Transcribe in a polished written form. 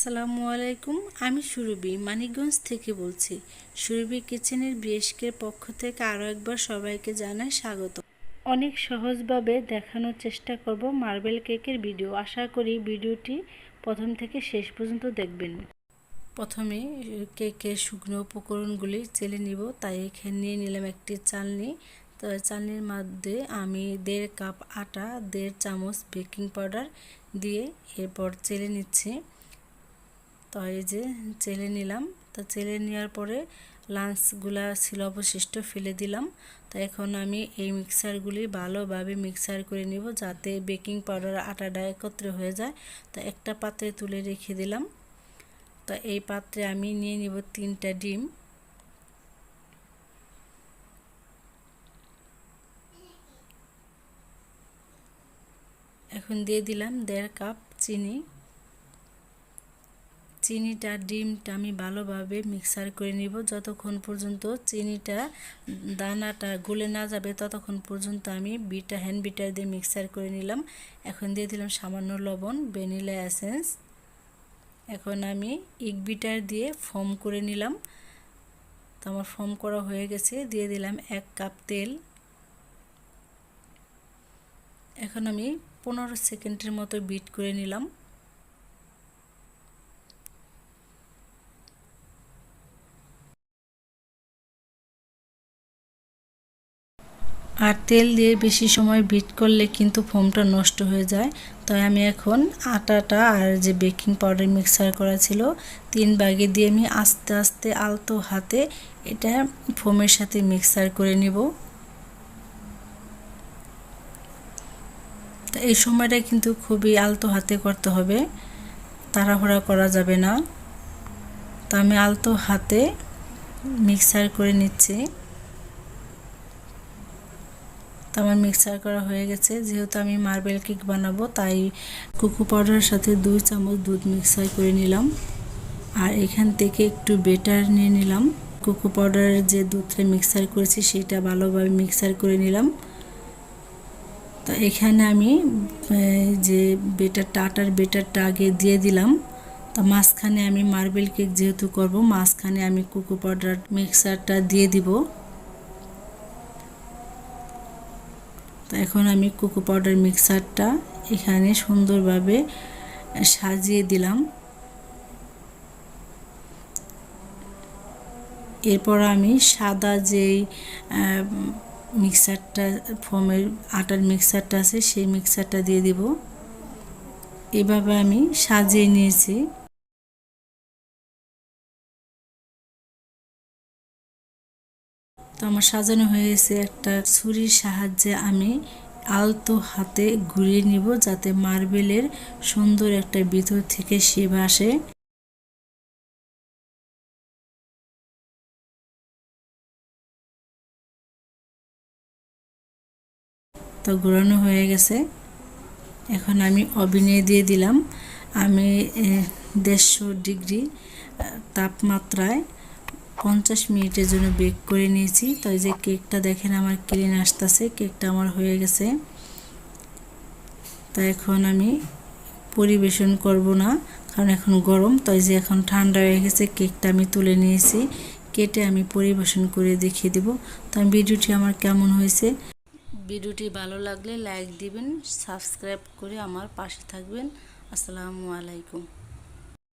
আসসালামু আলাইকুম। আমি সুরভি মানিকগঞ্জ থেকে বলছি। সুরভি কিচেনের বিএসকের পক্ষ থেকে আরও একবার সবাইকে জানাই স্বাগত। অনেক সহজভাবে দেখানোর চেষ্টা করব মার্বেল কেকের ভিডিও। আশা করি ভিডিওটি প্রথম থেকে শেষ পর্যন্ত দেখবেন। প্রথমে কেকের শুকনো উপকরণগুলি চেলে নিব। তাই এখানে নিয়ে নিলাম একটি চালনি। তো চালনির মধ্যে আমি 1.5 কাপ আটা, 1.5 চামচ বেকিং পাউডার দিয়ে এরপর চেলে নিচ্ছি। তো এই যে চেলে নিলাম। তো চেলে নেওয়ার পরে লাঞ্চগুলা ছিল অবশিষ্ট ফেলে দিলাম। তো এখন আমি এই মিক্সারগুলি ভালোভাবে মিক্সার করে নিব যাতে বেকিং পাউডার আটাটা একত্রে হয়ে যায়। তো একটা পাত্রে তুলে রেখে দিলাম। তো এই পাত্রে আমি নিয়ে নিব 3টা ডিম। এখন দিয়ে দিলাম 1.5 কাপ চিনি। চিনিটা ডিমটা আমি ভালোভাবে মিক্সার করে নিব যতক্ষণ পর্যন্ত চিনিটা দানাটা গলে না যাবে ততক্ষণ পর্যন্ত আমি হ্যান্ড বিটার দিয়ে মিক্সার করে নিলাম। এখন দিয়ে দিলাম সামান্য লবণ, ভ্যানিলা এসেন্স। এখন আমি ইগ বিটার দিয়ে ফোম করে নিলাম। তো আমার ফোম করা হয়ে গেছে। দিয়ে দিলাম 1 কাপ তেল। এখন আমি 15 সেকেন্ডের মতো বিট করে নিলাম। আর তেল দিয়ে বেশি সময় বিট করলে কিন্তু ফোমটা নষ্ট হয়ে যায়। তাই আমি এখন আটাটা আর যে বেকিং পাউডার মিক্সার করা ছিল 3 ভাগে দিয়ে আমি আস্তে আস্তে আলতো হাতে এটা ফোমের সাথে মিক্সার করে নিব। তো এই সময়টা কিন্তু খুবই আলতো হাতে করতে হবে, তাড়াহুড়া করা যাবে না। তো আমি আলতো হাতে মিক্সার করে নিচ্ছি। তো আমার মিক্সার করা হয়ে গেছে। যেহেতু আমি মার্বেল কেক বানাবো তাই কোকো পাউডারের সাথে 2 চামচ দুধ মিক্সার করে নিলাম। আর এখান থেকে একটু বেটার নিয়ে নিলাম। কোকো পাউডারের যে দুধটা মিক্সার করেছি সেটা ভালোভাবে মিক্সার করে নিলাম। তো এখানে আমি যে আটার বেটারটা আগে দিয়ে দিলাম। তো মাঝখানে আমি মার্বেল কেক যেহেতু করব মাঝখানে আমি কোকো পাউডার মিক্সারটা দিয়ে দিব। তো এখন আমি কোকো পাউডার মিক্সারটা এখানে সুন্দরভাবে সাজিয়ে দিলাম। এরপর আমি সাদা যেই মিক্সারটা ফোমের আটার মিক্সারটা আছে সেই মিক্সারটা দিয়ে দিব। এভাবে আমি সাজিয়ে নিয়েছি। তো আমার সাজানো হয়ে গেছে। একটা ছুরির সাহায্যে আমি আলতো হাতে ঘুরিয়ে নিব যাতে মার্বেলের সুন্দর একটা ভিতর থেকে শেপ আসে। তো ঘোরানো হয়ে গেছে। এখন আমি ওভেনে দিয়ে দিলাম। আমি 150 ডিগ্রি তাপমাত্রায় 50 মিনিটের জন্য বেক করে নিয়েছি। তো এই যে কেকটা দেখেন আমার ক্লিন আসতেছে, কেকটা আমার হয়ে গেছে। তো এখন আমি পরিবেশন করব না কারণ এখন গরম। তো এই যে এখন ঠান্ডা হয়ে গেছে, কেকটা আমি তুলে নিয়েছি, কেটে আমি পরিবেশন করে দেখিয়ে দেব। তো ভিডিওটি আমার কেমন হয়েছে, ভিডিওটি ভালো লাগলে লাইক দিবেন, সাবস্ক্রাইব করে আমার পাশে থাকবেন। আসসালামু আলাইকুম।